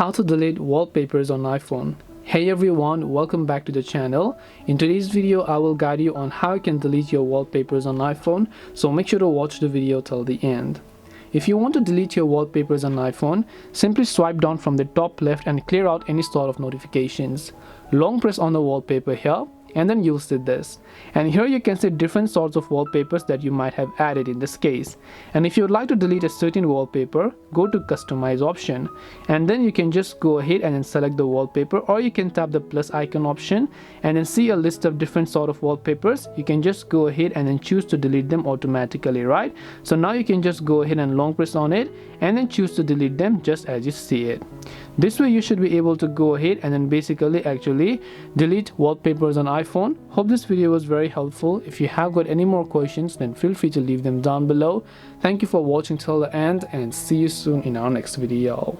How to delete wallpapers on iPhone. Hey everyone, welcome back to the channel. In today's video I will guide you on how you can delete your wallpapers on iPhone, so make sure to watch the video till the end. If you want to delete your wallpapers on iPhone, simply swipe down from the top left and clear out any sort of notifications. Long press on the wallpaper here and then you'll see this, and here you can see different sorts of wallpapers that you might have added in this case. And if you would like to delete a certain wallpaper, go to customize option and then you can just go ahead and then select the wallpaper, or you can tap the plus icon option and then see a list of different sort of wallpapers. You can just go ahead and then choose to delete them automatically, right? So now you can just go ahead and long press on it and then choose to delete them just as you see it. This way you should be able to go ahead and then basically actually delete wallpapers on iPhone. Hope this video was very helpful. If you have got any more questions, then feel free to leave them down below. Thank you for watching till the end and see you soon in our next video.